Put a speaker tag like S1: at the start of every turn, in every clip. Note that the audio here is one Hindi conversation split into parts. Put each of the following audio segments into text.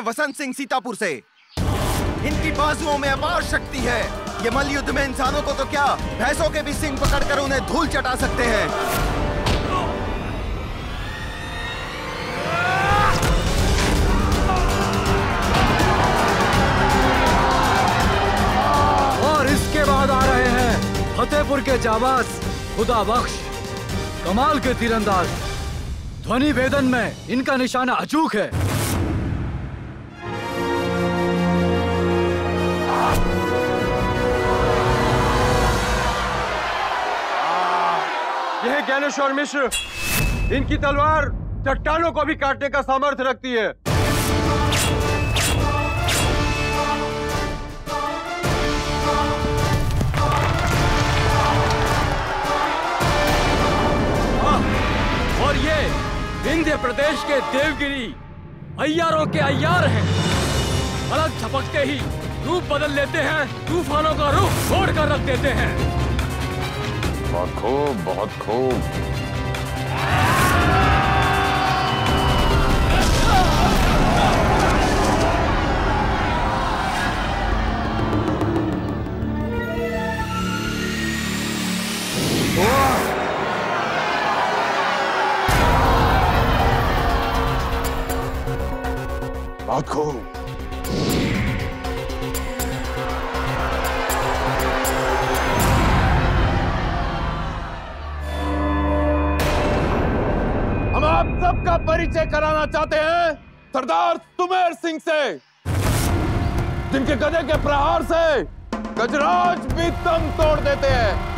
S1: हैं वसंत सिंह सीतापुर से। इनकी बाजुओं में अपार शक्ति है। ये मल्लयुद्ध में इंसानों को तो क्या, भैंसों के भी सिंग पकड़कर उन्हें धूल चटा सकते हैं।
S2: और इसके बाद आ रहे हैं फतेहपुर के जाबाज खुदा बख्श, कमाल के तीरंदाज। ध्वनि वेदन में इनका निशाना अचूक है।
S3: यह ज्ञानेश्वर मिश्र, इनकी तलवार चट्टानों को भी काटने का सामर्थ्य रखती है।
S2: और ये विंध्य प्रदेश के देवगिरी अय्यारों के अय्यार हैं। पलक झपकते ही रूप बदल लेते हैं, तूफानों का रुख छोड़ कर रख देते हैं।
S4: बहुत खूब, बहुत खूब। बहुत खूब।
S5: हम आप सबका परिचय कराना चाहते हैं सरदार सुमेर सिंह से, जिनके गदे के प्रहार से गजराज भी दम तोड़ देते हैं।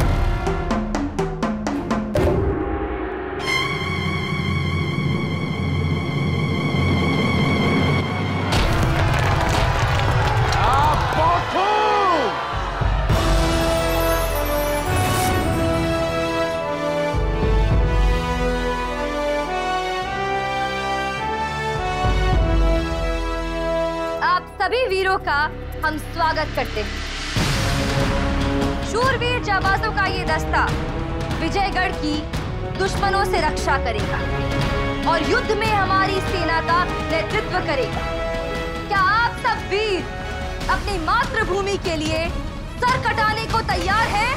S6: सभी वीरों का हम स्वागत करते हैं। शूरवीर जाबाजों का ये दस्ता विजयगढ़ की दुश्मनों से रक्षा करेगा और युद्ध में हमारी सेना का नेतृत्व करेगा। क्या आप सब वीर अपनी मातृभूमि के लिए सर कटाने को तैयार हैं?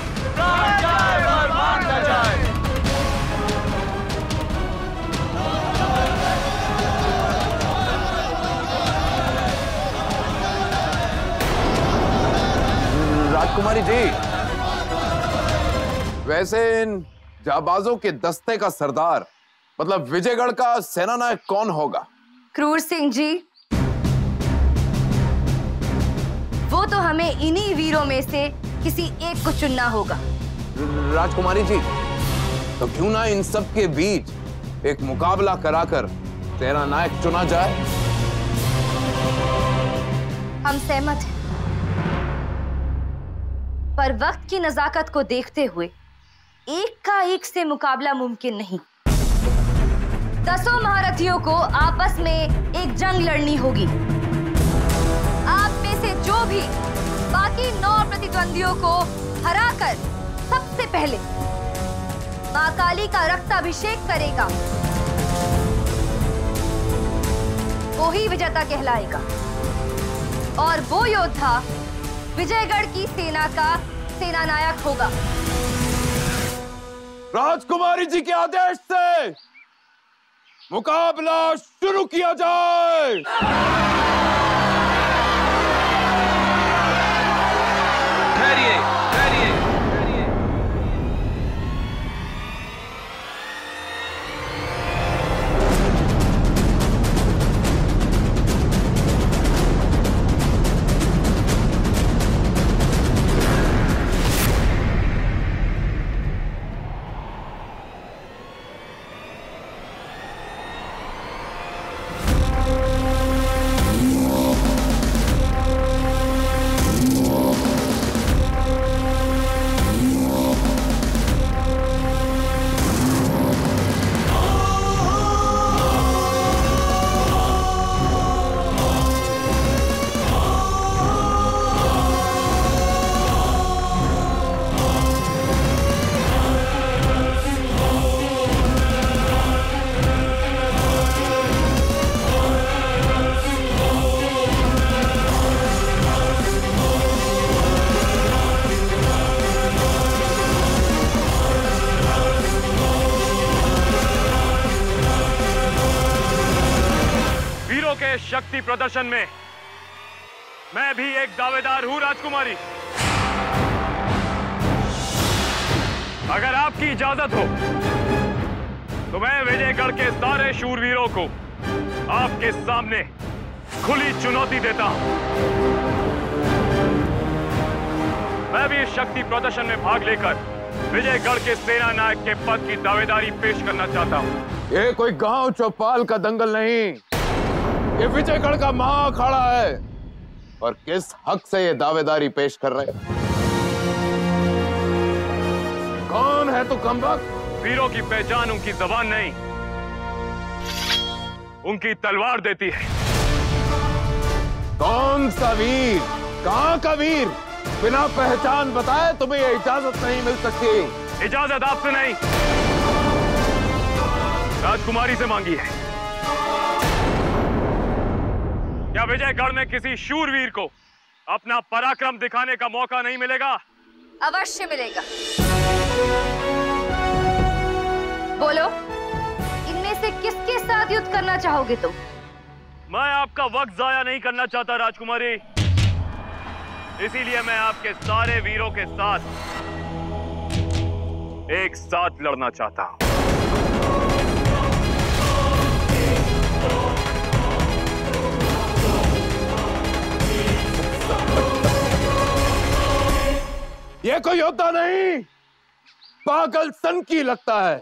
S5: राजकुमारी जी, वैसे इन जाबाजों के दस्ते का सरदार मतलब विजयगढ़ का सेनानायक कौन होगा?
S6: क्रूर सिंह जी, वो तो हमें इन्हीं वीरों में से किसी एक को चुनना होगा।
S5: राजकुमारी जी, तो क्यों ना इन सब के बीच एक मुकाबला कराकर सेनानायक चुना जाए?
S6: हम सहमत हैं, पर वक्त की नजाकत को देखते हुए एक का एक से मुकाबला मुमकिन नहीं। 10 महारथियों को आपस में एक जंग लड़नी होगी। आप में से जो भी बाकी 9 प्रतिद्वंदियों को हराकर सबसे पहले मां काली का रक्ताभिषेक करेगा, वो ही विजेता कहलाएगा। और वो योद्धा विजयगढ़ की सेना का सेनानायक होगा।
S5: राजकुमारी जी के आदेश से मुकाबला शुरू किया जाए।
S3: ठहरिए, ठहरिए।
S2: के शक्ति प्रदर्शन में मैं भी एक दावेदार हूं राजकुमारी। अगर आपकी इजाजत हो तो मैं विजयगढ़ के सारे शूरवीरों को आपके सामने खुली चुनौती देता हूं। मैं भी इस शक्ति प्रदर्शन में भाग लेकर विजयगढ़ के सेना नायक के पद की दावेदारी पेश करना चाहता हूं।
S5: ये कोई गांव चौपाल का दंगल नहीं, ये विजयगढ़ का महाअखाड़ा है। और किस हक से ये दावेदारी पेश कर रहे हैं? कौन है तू कमबख्त?
S2: वीरों की पहचान उनकी जबान नहीं, उनकी तलवार देती है।
S5: कौन सा वीर? कहां का वीर? बिना पहचान बताए तुम्हें ये इजाजत नहीं मिल सकती।
S2: इजाजत आपसे नहीं, राजकुमारी से मांगी है। क्या विजयगढ़ में किसी शूरवीर को अपना पराक्रम दिखाने का मौका नहीं मिलेगा?
S6: अवश्य मिलेगा। बोलो, इनमें से किसके साथ युद्ध करना चाहोगे तुम?
S2: मैं आपका वक्त जाया नहीं करना चाहता राजकुमारी, इसीलिए मैं आपके सारे वीरों के साथ एक साथ लड़ना चाहता हूं।
S5: ये कोई योद्धा नहीं, पागल सनकी लगता है।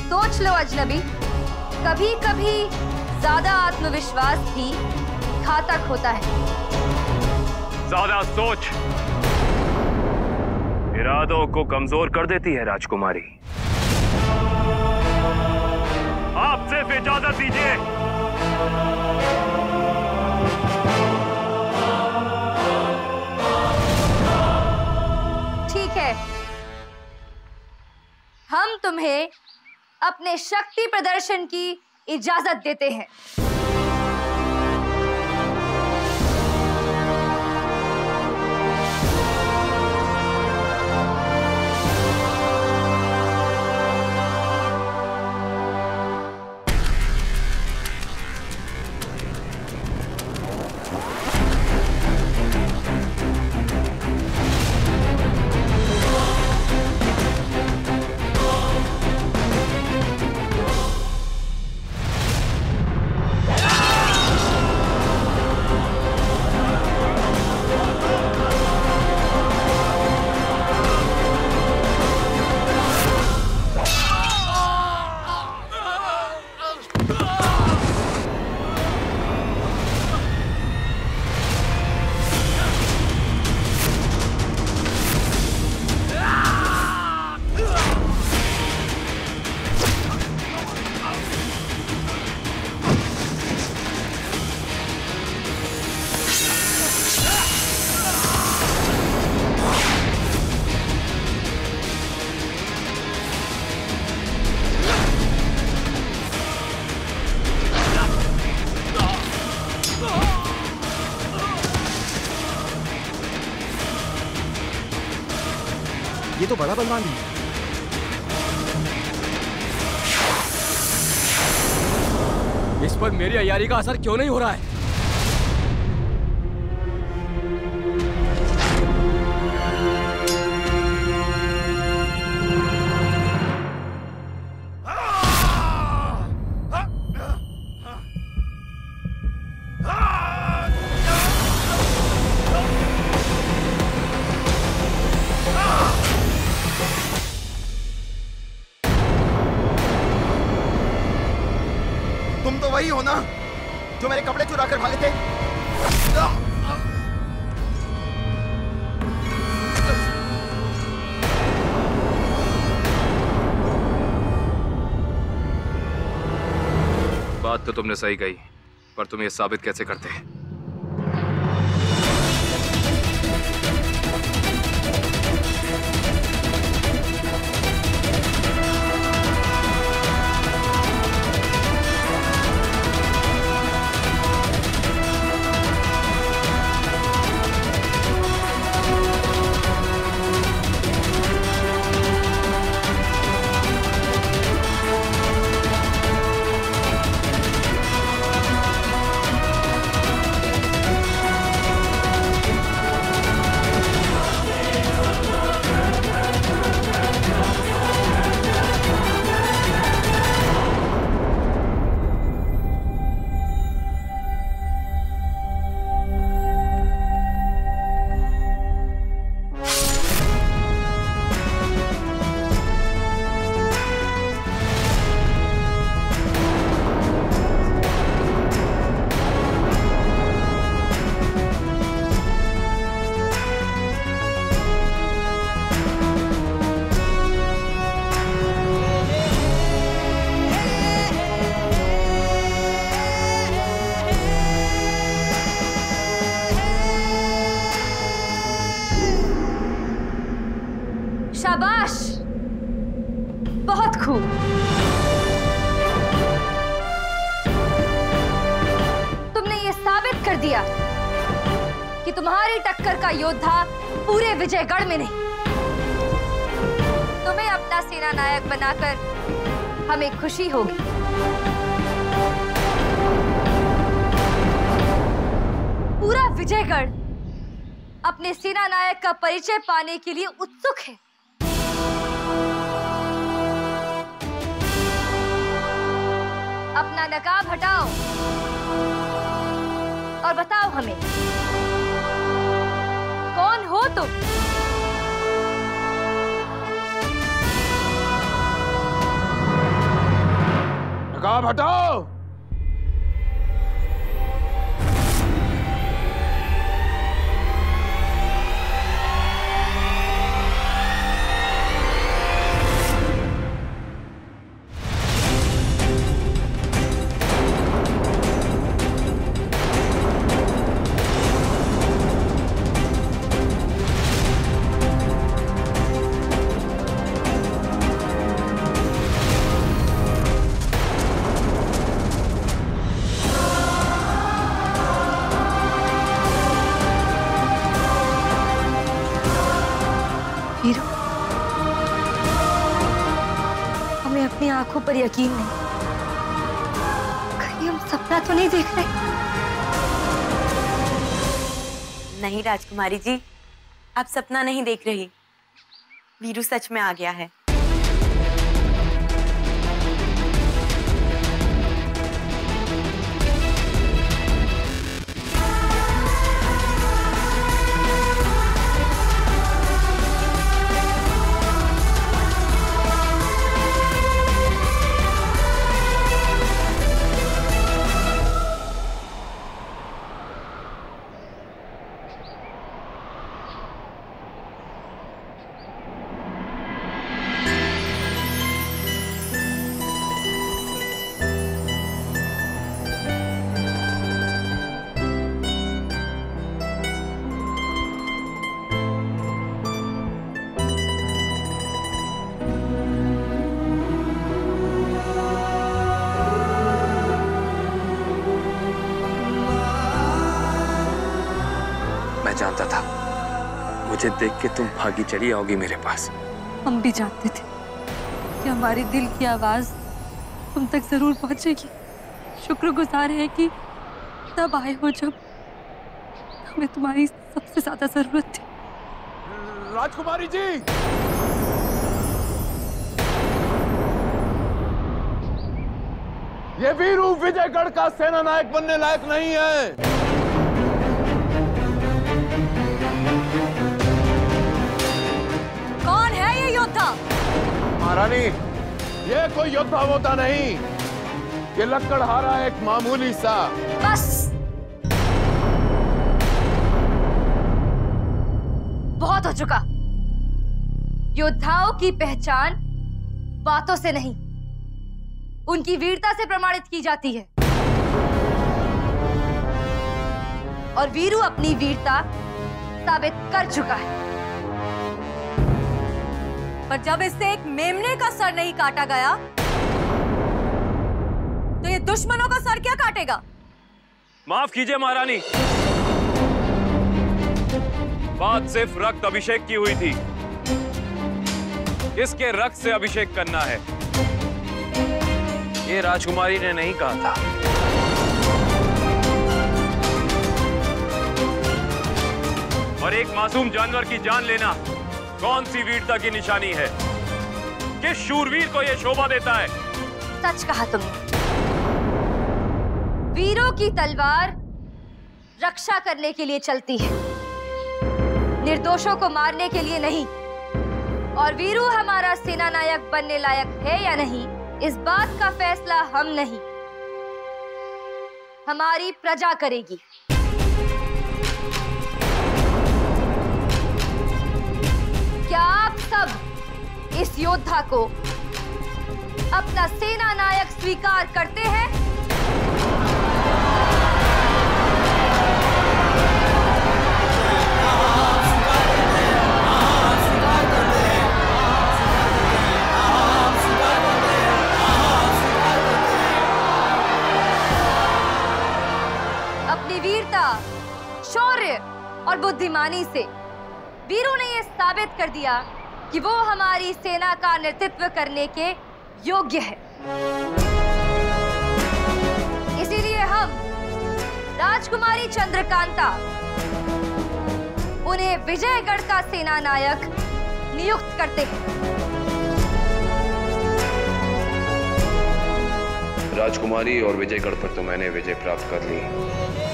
S6: सोच लो अजनबी, कभी कभी ज्यादा आत्मविश्वास भी घातक होता है।
S2: ज्यादा सोच इरादों को कमजोर कर देती है राजकुमारी। आप सिर्फ इजाजत दीजिए।
S6: ठीक है, हम तुम्हें अपने शक्ति प्रदर्शन की इजाजत देते हैं।
S1: ये तो बड़ा बलवान है।
S2: इस पर मेरी अय्यारी का असर क्यों नहीं हो रहा है?
S1: तुम तो वही हो ना जो मेरे कपड़े चुरा कर भागे थे?
S2: बात तो तुमने सही कही, पर तुम ये साबित कैसे करते हैं?
S6: शाबाश, बहुत खूब। तुमने ये साबित कर दिया कि तुम्हारी टक्कर का योद्धा पूरे विजयगढ़ में नहीं। तुम्हें अपना सेना नायक बनाकर हमें खुशी होगी। पूरा विजयगढ़ अपने सेना नायक का परिचय पाने के लिए उत्सुक है। अपना नकाब हटाओ और बताओ हमें, कौन हो तुम?
S5: नकाब हटाओ।
S6: वीरू, हमें अपनी आंखों पर यकीन नहीं। कहीं हम सपना तो नहीं देख रहे?
S7: नहीं राजकुमारी जी, आप सपना नहीं देख रही। वीरू सच में आ गया है।
S8: मैं जानता था मुझे देख के तुम भागी चली आओगी मेरे पास।
S9: हम भी जानते थे कि हमारे दिल की आवाज तुम तक जरूर पहुंचेगी। शुक्रगुजार है कि तब आए हो जब हमें तुम्हारी सबसे ज्यादा जरूरत थी।
S5: राजकुमारी जी, ये वीरू विजयगढ़ का सेना नायक बनने लायक नहीं है।
S6: कौन है ये योद्धा?
S5: महारानी, ये कोई योद्धा वोद्धा नहीं, ये लक्कड़हारा एक मामूली सा।
S6: बस, बहुत हो चुका। योद्धाओं की पहचान बातों से नहीं, उनकी वीरता से प्रमाणित की जाती है। और वीरू अपनी वीरता साबित कर चुका है। पर जब इससे एक मेमने का सर नहीं काटा गया, तो ये दुश्मनों का सर क्या काटेगा?
S2: माफ कीजिए महारानी, बात सिर्फ रक्त अभिषेक की हुई थी। किसके रक्त से अभिषेक करना है ये राजकुमारी ने नहीं कहा था। और एक मासूम जानवर की जान लेना कौन सी वीरता की निशानी है? किस शूरवीर को यह शोभा देता है?
S6: सच कहा तुमने। वीरों की तलवार रक्षा करने के लिए चलती है, निर्दोषों को मारने के लिए नहीं। और वीरू हमारा सेना नायक बनने लायक है या नहीं, इस बात का फैसला हम नहीं, हमारी प्रजा करेगी। क्या आप सब इस योद्धा को अपना सेना नायक स्वीकार करते हैं? कुर्बानी से वीरू ने यह साबित कर दिया कि वो हमारी सेना का नेतृत्व करने के योग्य है। इसीलिए हम राजकुमारी चंद्रकांता उन्हें विजयगढ़ का सेना नायक नियुक्त करते हैं।
S8: राजकुमारी और विजयगढ़ पर तो मैंने विजय प्राप्त कर ली,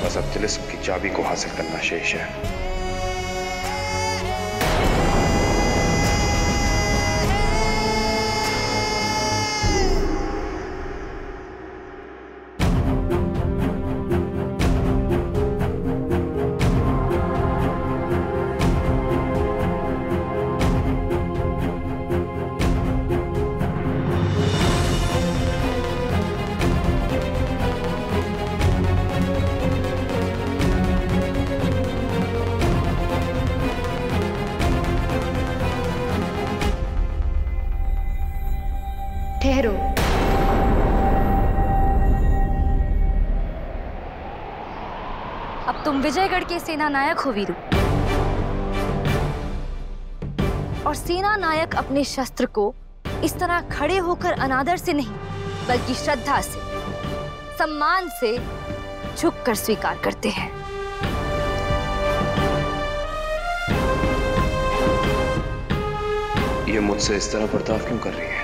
S8: बस अब तिलिस्म की चाबी को हासिल करना शेष है।
S6: ठहरो। अब तुम विजयगढ़ के सेना नायक हो वीरू, और सेना नायक अपने शस्त्र को इस तरह खड़े होकर अनादर से नहीं बल्कि श्रद्धा से, सम्मान से झुककर स्वीकार करते हैं।
S8: ये मुझसे इस तरह बर्ताव क्यों कर रही है?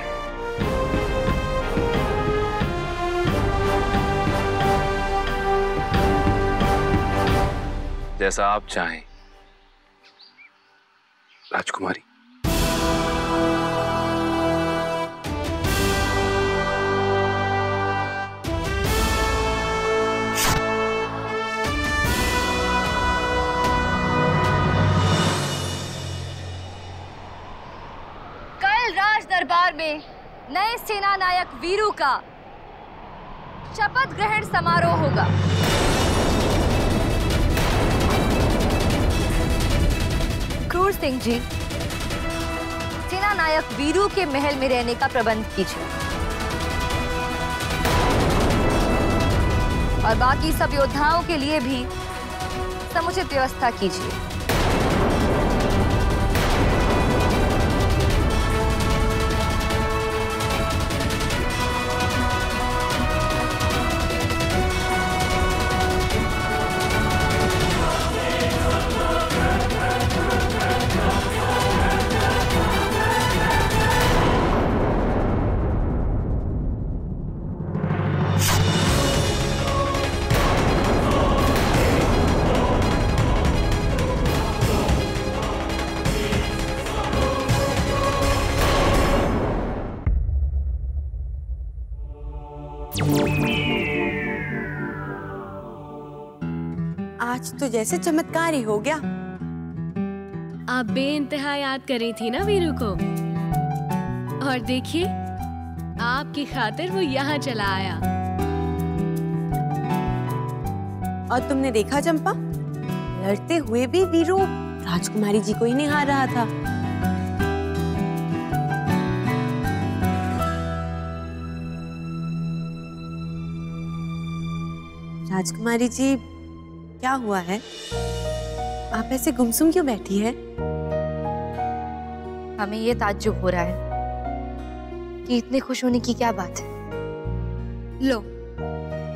S8: जैसा आप चाहें राजकुमारी।
S6: कल राज दरबार में नए सेना नायक वीरू का शपथ ग्रहण समारोह होगा। क्रूर सिंह जी, सेना नायक वीरू के महल में रहने का प्रबंध कीजिए और बाकी सब योद्धाओं के लिए भी समुचित व्यवस्था कीजिए।
S7: आज तो जैसे चमत्कार ही हो गया।
S10: आप बेइंतहा याद कर रही थी ना वीरू को, और देखिए आपकी खातिर वो यहाँ चला आया।
S7: और तुमने देखा चंपा, लड़ते हुए भी वीरू राजकुमारी जी को ही नहीं हार रहा था। राजकुमारी जी, क्या हुआ है? आप ऐसे गुमसुम क्यों बैठी है?
S6: हमें ये ताज्जुब हो रहा है कि इतने खुश होने की क्या बात है।
S9: लो,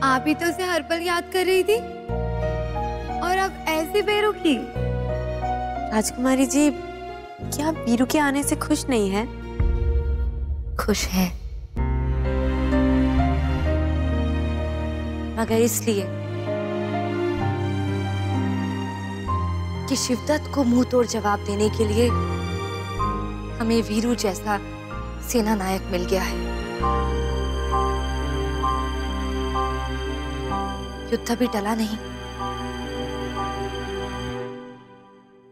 S9: आप ही तो उसे हर पल याद कर रही थी और अब ऐसे बेरुखी।
S7: राजकुमारी जी, क्या वीरू के आने से खुश नहीं है?
S6: खुश है, मगर इसलिए कि शिवदत्त को मुंह तोड़ जवाब देने के लिए हमें वीरू जैसा सेना नायक मिल गया है। युद्ध भी टला नहीं।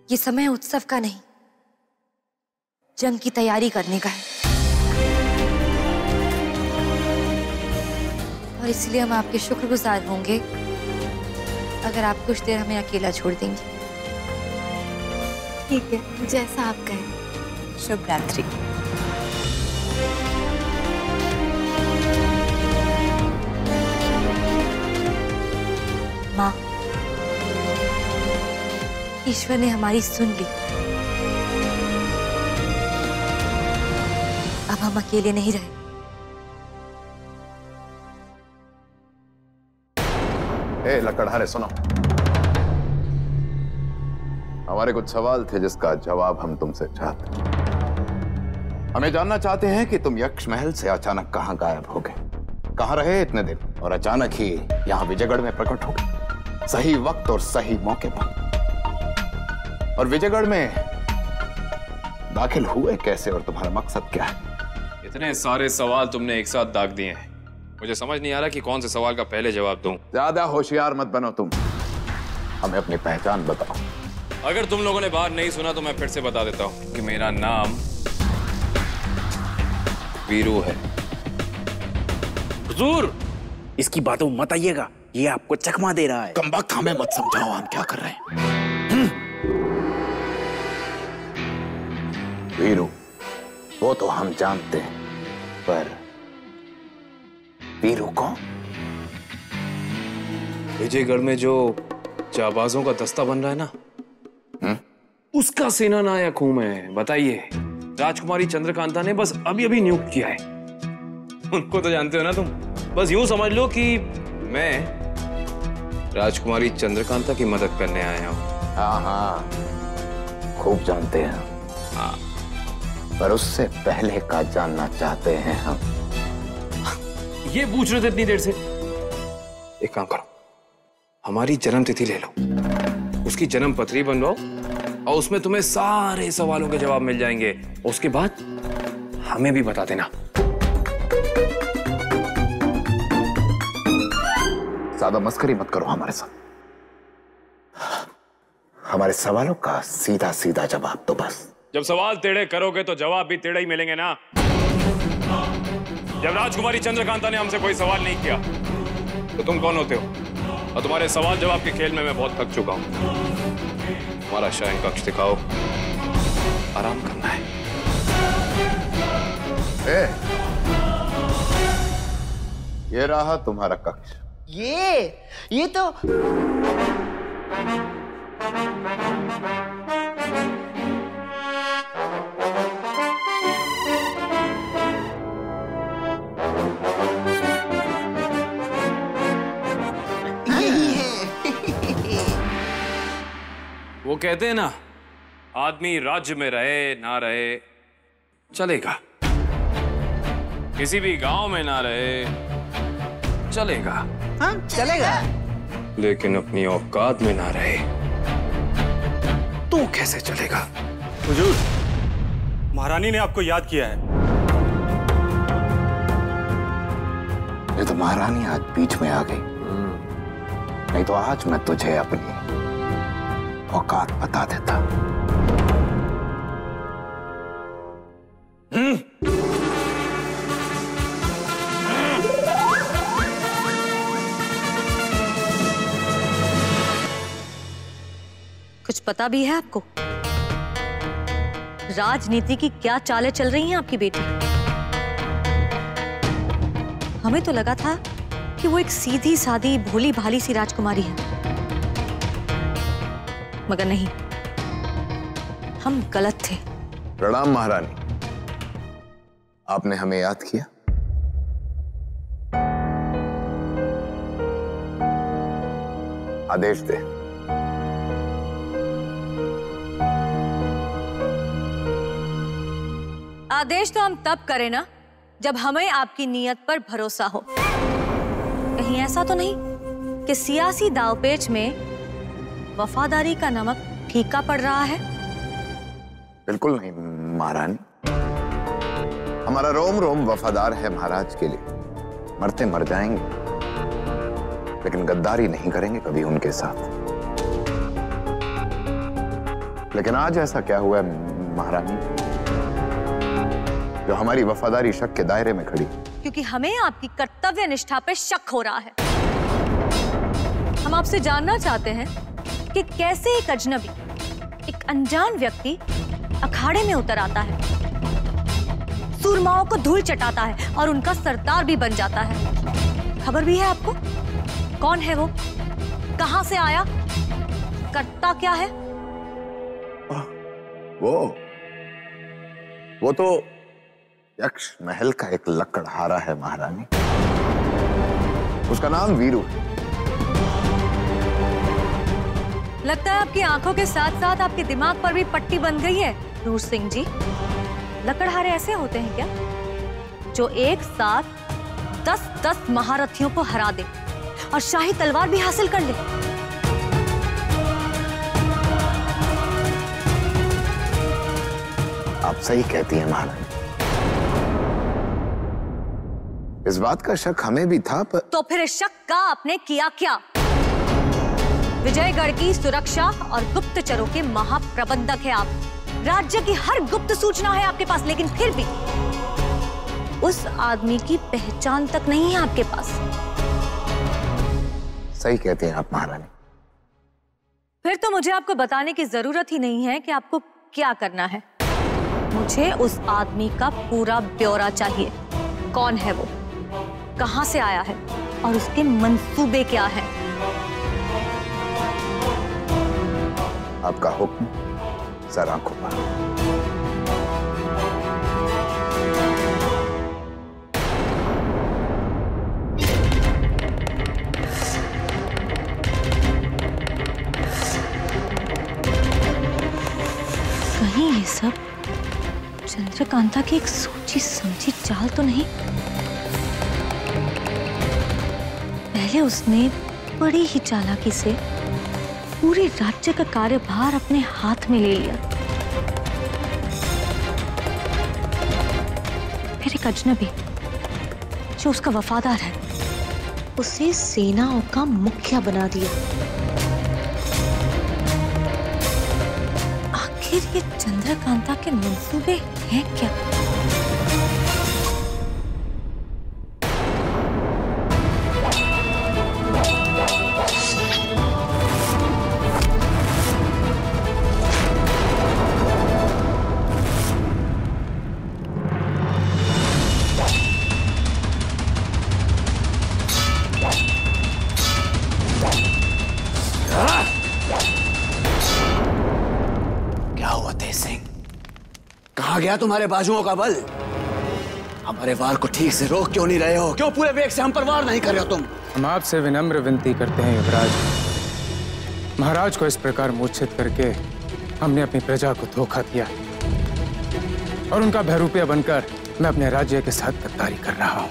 S6: ये समय उत्सव का नहीं, जंग की तैयारी करने का है। और इसलिए हम आपके शुक्रगुजार होंगे अगर आप कुछ देर हमें अकेला छोड़ देंगे।
S9: ठीक है, जैसा आप कहें।
S7: शुभ रात्रि।
S6: माँ, ईश्वर ने हमारी सुन ली। अब हम अकेले नहीं रहे।
S4: ए लकड़हारे सुनो, हमारे कुछ सवाल थे जिसका जवाब हम तुमसे चाहते हैं। हमें जानना चाहते हैं कि तुम यक्ष महल से अचानक कहां गायब हो गए, कहां रहे इतने दिन और अचानक ही यहां विजयगढ़ में प्रकट हो गए, सही वक्त और सही मौके पर। और विजयगढ़ में दाखिल हुए कैसे और तुम्हारा मकसद क्या है?
S8: इतने सारे सवाल तुमने एक साथ दाग दिए हैं, मुझे समझ नहीं आ रहा कि कौन से सवाल का पहले जवाब दूं।
S4: ज्यादा होशियार मत बनो तुम, हमें अपनी पहचान बताओ।
S8: अगर तुम लोगों ने बात नहीं सुना तो मैं फिर से बता देता हूं कि मेरा नाम वीरू है।
S11: हुजूर, इसकी बातों मत आइएगा, ये आपको चकमा दे रहा है।
S4: कम वक्त हमें मत समझाओ हम क्या कर रहे हैं। वीरू, वो तो हम जानते हैं, पर वीरू कौन?
S8: विजयगढ़ में जो जाबाजों का दस्ता बन रहा है ना, उसका सेना नायक हूं मैं। बताइए, राजकुमारी चंद्रकांता ने बस अभी अभी नियुक्त किया है। उनको तो जानते हो ना तुम, बस यूं समझ लो कि मैं राजकुमारी चंद्रकांता की मदद करने आया हूं।
S4: हाँ हाँ, खूब जानते हैं हाँ, पर उससे पहले का जानना चाहते हैं हम।
S8: ये पूछ रहे थे इतनी देर से। एक काम करो, हमारी जन्म तिथि ले लो, उसकी जन्म पत्री बनवाओ और उसमें तुम्हें सारे सवालों के जवाब मिल जाएंगे। उसके बाद हमें भी बता देना।
S4: ज्यादा मस्करी मत करो हमारे साथ, हमारे सवालों का सीधा सीधा जवाब दो बस।
S8: जब सवाल टेढ़े करोगे तो जवाब भी टेढ़े ही मिलेंगे ना। जब राजकुमारी चंद्रकांता ने हमसे कोई सवाल नहीं किया तो तुम कौन होते हो? और तुम्हारे सवाल जवाब के खेल में मैं बहुत थक चुका हूं। हमारा शयन कक्ष दिखाओ, आराम करना है।
S4: ये रहा तुम्हारा कक्ष।
S12: ये तो
S8: वो कहते हैं ना, आदमी राज्य में रहे ना रहे चलेगा, किसी भी गांव में ना रहे चलेगा।
S12: हाँ चलेगा,
S8: लेकिन अपनी औकात में ना रहे तो कैसे चलेगा?
S13: हुजूर, महारानी ने आपको याद किया है।
S4: ये तो महारानी आज बीच में आ गई, नहीं तो आज मैं तुझे अपनी औकात बता देता।
S6: कुछ पता भी है आपको राजनीति की क्या चालें चल रही हैं आपकी बेटी? हमें तो लगा था कि वो एक सीधी सादी भोली भाली सी राजकुमारी है, मगर नहीं, हम गलत थे।
S4: प्रणाम महारानी, आपने हमें याद किया। आदेश दे।
S6: आदेश तो हम तब करें ना जब हमें आपकी नीयत पर भरोसा हो। कहीं ऐसा तो नहीं कि सियासी दांवपेच में वफादारी का नमक फीका पड़ रहा है?
S4: बिल्कुल नहीं महारानी, हमारा रोम रोम वफादार है महाराज के लिए। मरते मर जाएंगे लेकिन गद्दारी नहीं करेंगे कभी उनके साथ। लेकिन आज ऐसा क्या हुआ है महारानी जो हमारी वफादारी शक के दायरे में खड़ी?
S6: क्योंकि हमें आपकी कर्तव्य निष्ठा पे शक हो रहा है। हम आपसे जानना चाहते हैं कि कैसे एक अजनबी, एक अनजान व्यक्ति अखाड़े में उतर आता है, सूरमाओं को धूल चटाता है और उनका सरदार भी बन जाता है। खबर भी है आपको? कौन है वो, कहां से आया, करता क्या है?
S4: वो तो यक्ष महल का एक लकड़हारा है महारानी। उसका नाम वीरू है।
S6: लगता है आपकी आंखों के साथ साथ आपके दिमाग पर भी पट्टी बन गई है क्रूर सिंह जी। लकड़हारे ऐसे होते हैं क्या जो एक साथ 10-10 महारथियों को हरा दे और शाही तलवार भी हासिल कर ले?
S4: आप सही कहती हैं महारानी। इस बात का शक हमें भी था, पर
S6: तो फिर इस शक का आपने किया क्या? विजयगढ़ की सुरक्षा और गुप्तचरों के महाप्रबंधक है आप। राज्य की हर गुप्त सूचना है आपके पास, लेकिन फिर भी उस आदमी की पहचान तक नहीं है आपके पास।
S4: सही कहते हैं आप महारानी।
S6: फिर तो मुझे आपको बताने की जरूरत ही नहीं है कि आपको क्या करना है। मुझे उस आदमी का पूरा ब्यौरा चाहिए। कौन है वो, कहां से आया है और उसके मंसूबे क्या हैं?
S4: आपका हुक्म सर आंखों पर।
S6: कहीं ये सब चंद्रकांता की एक सोची समझी चाल तो नहीं? पहले उसने बड़ी ही चालाकी से पूरे राज्य का कार्यभार अपने हाथ में ले लिया, फिर एक अजनबी जो उसका वफादार है उसे सेनाओं का मुखिया बना दिया। आखिर ये चंद्रकांता के मंसूबे हैं क्या?
S11: कहाँ गया तुम्हारे बाजुओं का बल? हमारे वार को ठीक से रोक क्यों नहीं रहे हो? क्यों पूरे वेग से हम पर वार नहीं कर रहे हो तुम?
S8: हम आपसे विनम्र विनती करते हैं युवराज। महाराज को इस प्रकार मूर्छित करके हमने अपनी प्रजा को धोखा दिया और उनका बहरूपिया बनकर मैं अपने राज्य के साथ गद्दारी कर रहा हूँ।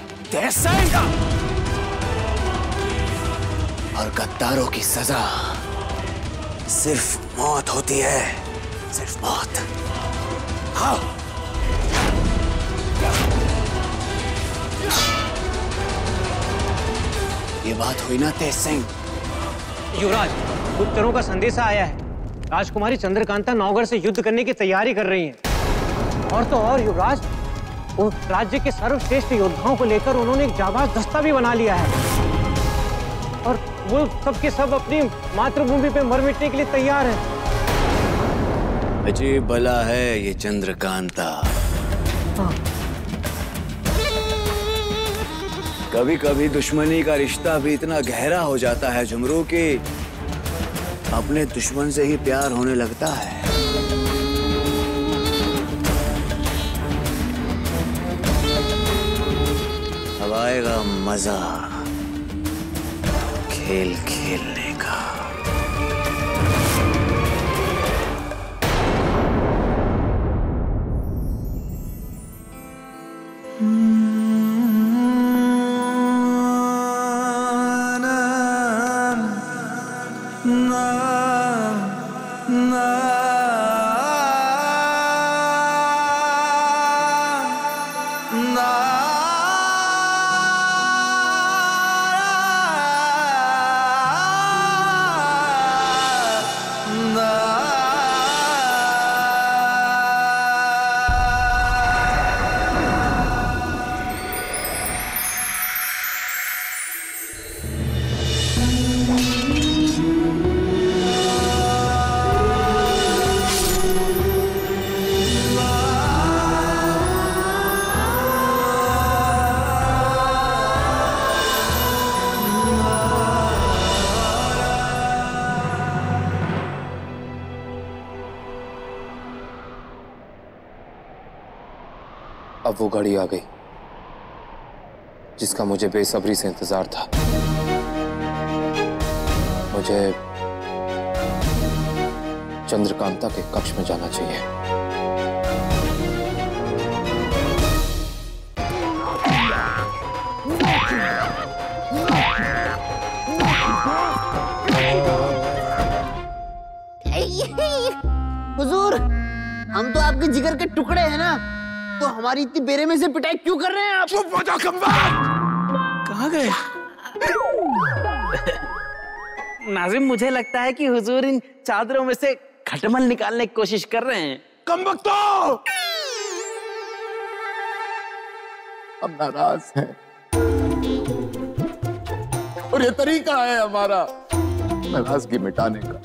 S11: और गद्दारों की सजा सिर्फ मौत होती है, सिर्फ मौत। हाँ। ये बात हुई ना तेज सिंह?
S14: युवराज, गुप्तचरों का संदेशा आया है। राजकुमारी चंद्रकांता नौगढ़ से युद्ध करने की तैयारी कर रही हैं। और तो और युवराज, वो राज्य के सर्वश्रेष्ठ योद्धाओं को लेकर उन्होंने एक जाबाज दस्ता भी बना लिया है और वो सबके सब अपनी मातृभूमि पे मर मिटने के लिए तैयार है।
S11: अजीब भला है ये चंद्रकांता। कभी कभी दुश्मनी का रिश्ता भी इतना गहरा हो जाता है झुमरू कि अपने दुश्मन से ही प्यार होने लगता है। अब आएगा मजा खेल खेलने का।
S8: अब वो घड़ी आ गई जिसका मुझे बेसब्री से इंतजार था। मुझे चंद्रकांता के कक्ष में जाना चाहिए।
S12: हुजूर, हम तो आपके जिगर के टुकड़े हैं ना, तो हमारी इतनी बेरहमी से पिटाई क्यों कर रहे हैं आप?
S5: चुप हो जाओ कम्बख्त!
S12: कहाँ गए?
S15: नाजिम, मुझे लगता है कि हुजूर इन चादरों में से खटमल निकालने की कोशिश कर रहे हैं।
S5: कम्बख्तों!
S4: हम नाराज हैं और ये तरीका है हमारा नाराजगी मिटाने का।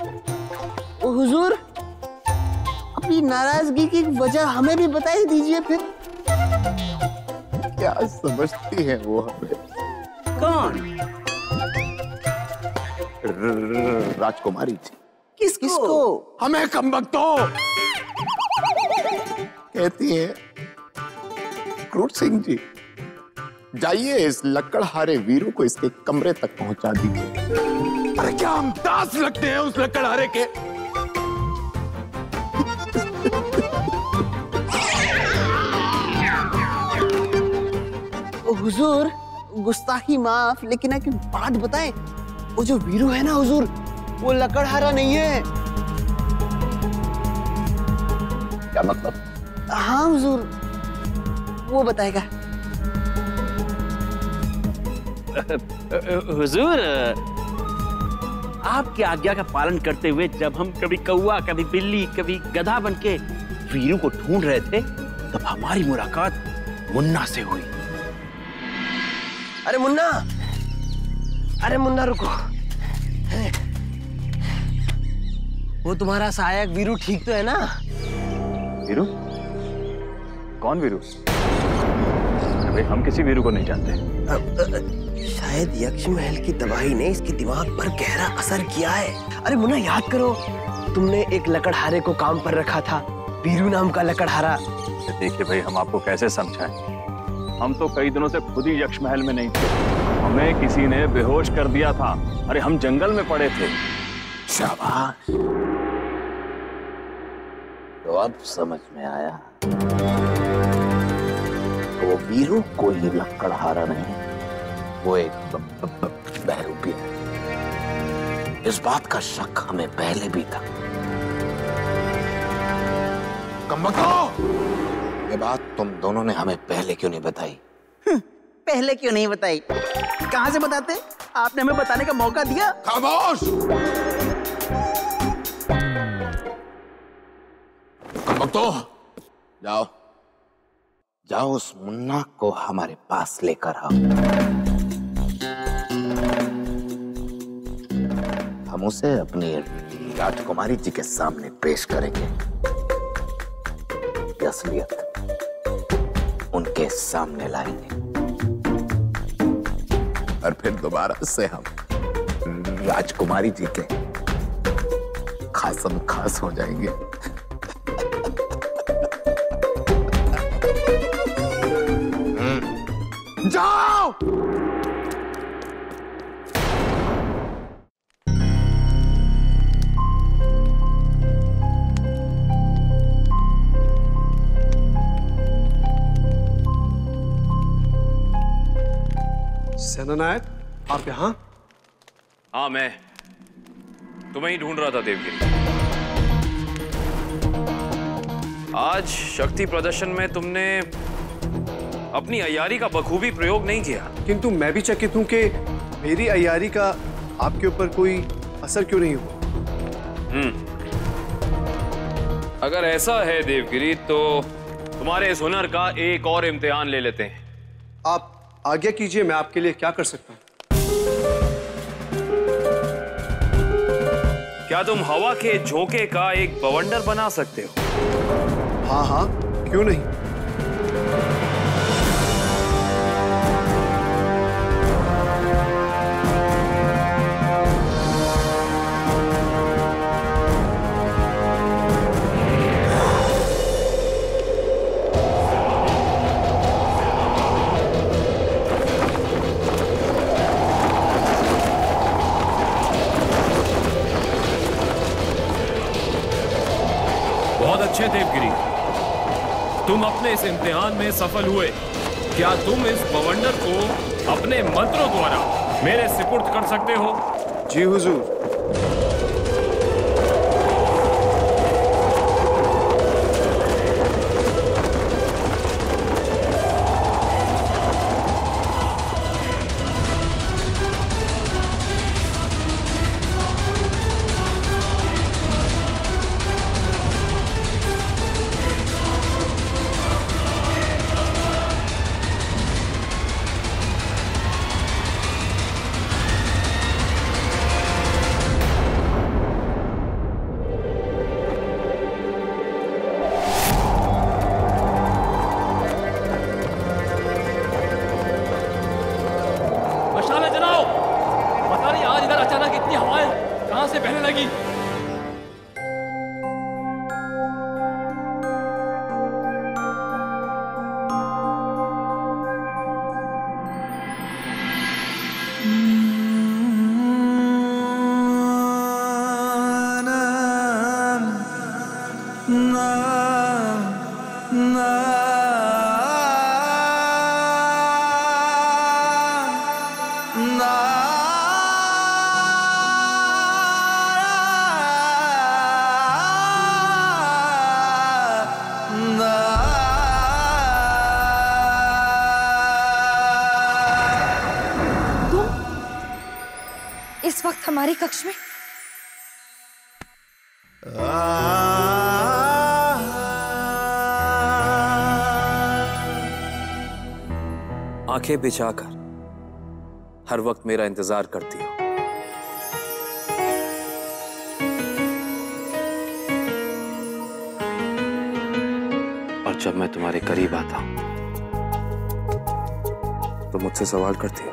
S12: ओ हुजूर, अपनी नाराजगी की वजह हमें भी बता ही दीजिए फिर।
S4: क्या समझती है वो हमें?
S12: कौन?
S4: राजकुमारी जी।
S12: किसको?
S5: हमें कम्बख्तों!
S4: कहती है क्रूर सिंह जी, जाइए इस लकड़हारे वीरू को इसके कमरे तक पहुंचा दीजिए।
S5: अरे क्या हम दास लगते हैं उस लकड़हारे के?
S12: हुजूर, गुस्ताखी माफ, लेकिन एक बात बताएं, वो जो वीरू है ना हुजूर, वो लकड़हारा नहीं है।
S4: क्या मतलब?
S12: हाँ हुजूर, वो बताएगा।
S15: हुजूर, आपकी आज्ञा का पालन करते हुए जब हम कभी कौवा, कभी बिल्ली, कभी गधा बनके वीरू को ढूंढ रहे थे, तब हमारी मुलाकात मुन्ना से हुई।
S12: अरे मुन्ना, अरे मुन्ना रुको। वो तुम्हारा सहायक वीरू ठीक तो है ना?
S16: वीरू? कौन वीरू? अरे हम किसी वीरू को नहीं जानते।
S12: शायद यक्ष महल की तबाही ने इसके दिमाग पर गहरा असर किया है। अरे मुन्ना, याद करो, तुमने एक लकड़हारे को काम पर रखा था, वीरू नाम का लकड़हारा।
S16: देखिए भाई, हम आपको कैसे समझाएं? हम तो कई दिनों से खुद ही यक्ष महल में नहीं थे, हमें किसी ने बेहोश कर दिया था। अरे हम जंगल में पड़े थे।
S4: शाबाश, तो अब समझ में आया। वो वीरू कोई लकड़हारा नहीं, वो एक बहरूपी है। इस बात का शक हमें पहले भी था। कम्बख्तों! ये बात तुम दोनों ने हमें पहले क्यों नहीं बताई?
S12: पहले क्यों नहीं बताई? कहाँ से बताते? आपने हमें बताने का मौका दिया।
S5: खामोश!
S4: कम्बख्तों, जाओ जाओ, उस मुन्ना को हमारे पास लेकर आओ। हम उसे अपनी राजकुमारी जी के सामने पेश करेंगे। असलियत उनके सामने लाएंगे और फिर दोबारा से हम राजकुमारी जी के खासम खास हो जाएंगे।
S5: जाओ!
S3: सेनानायक, आप यहाँ?
S8: हाँ, मैं तुम्हें ही ढूंढ रहा था देवगिरी। आज शक्ति प्रदर्शन में तुमने अपनी अय्यारी का बखूबी प्रयोग नहीं किया।
S3: किंतु मैं भी चकित हूं कि मेरी अय्यारी का आपके ऊपर कोई असर क्यों नहीं हुआ।
S8: अगर ऐसा है देवगिरी, तो तुम्हारे इस हुनर का एक और इम्तिहान ले लेते हैं।
S3: आप आज्ञा कीजिए, मैं आपके लिए क्या कर सकता हूं?
S8: क्या तुम हवा के झोंके का एक बवंडर बना सकते हो?
S3: हाँ हाँ, क्यों नहीं।
S2: तुम अपने इस इम्तिहान में सफल हुए। क्या तुम इस बवंडर को अपने मंत्रों द्वारा मेरे सुपुर्द कर सकते हो?
S3: जी हुजूर।
S6: इस वक्त हमारे कक्ष में?
S8: आंखें बिछाकर हर वक्त मेरा इंतजार करती हो। और जब मैं तुम्हारे करीब आता हूं तो मुझसे सवाल करती हो।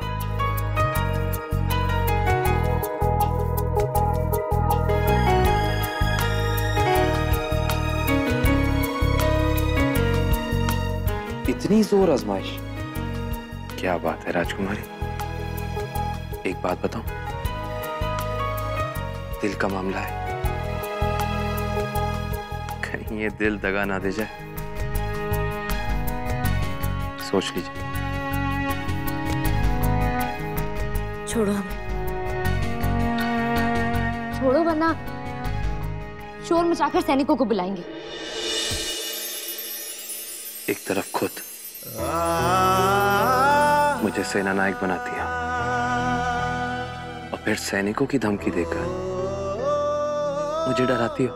S8: इतनी जोर आजमाइश, क्या बात है राजकुमारी। एक बात बताऊं, दिल का मामला है, कहीं ये दिल दगा ना दे जाए। सोच लीजिए।
S6: छोड़ो हमें, छोड़ो वरना शोर मचाकर सैनिकों को बुलाएंगे।
S8: एक तरफ खुद मुझे सेना नायक बनाती है और फिर सैनिकों की धमकी देकर मुझे डराती हो।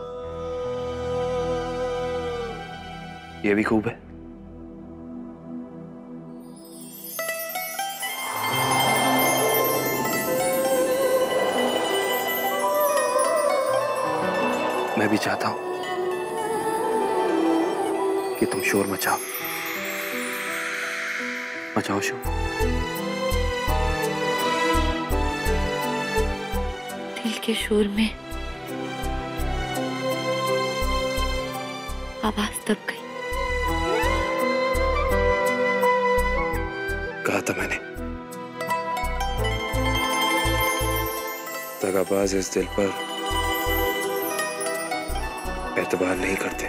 S8: यह भी खूब है। मैं भी चाहता हूं कि तुम शोर मचाओ, मचाओ शोर।
S6: दिल के शोर में आवाज दब गई।
S8: कहा था मैंने, दगाबाज इस दिल पर एतबार नहीं करते,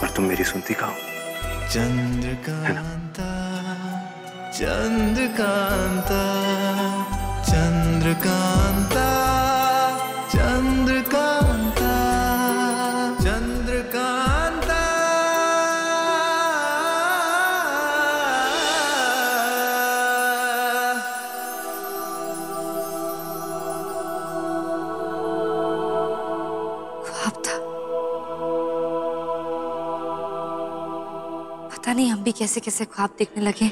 S8: पर तुम मेरी सुनती कहाँ हो?
S17: चंद्रकांता चंद्रकांता चंद्रकांता चंद्रकांता चंद्रकांता।
S6: ख्वाब था, पता नहीं हम भी कैसे कैसे ख्वाब देखने लगे।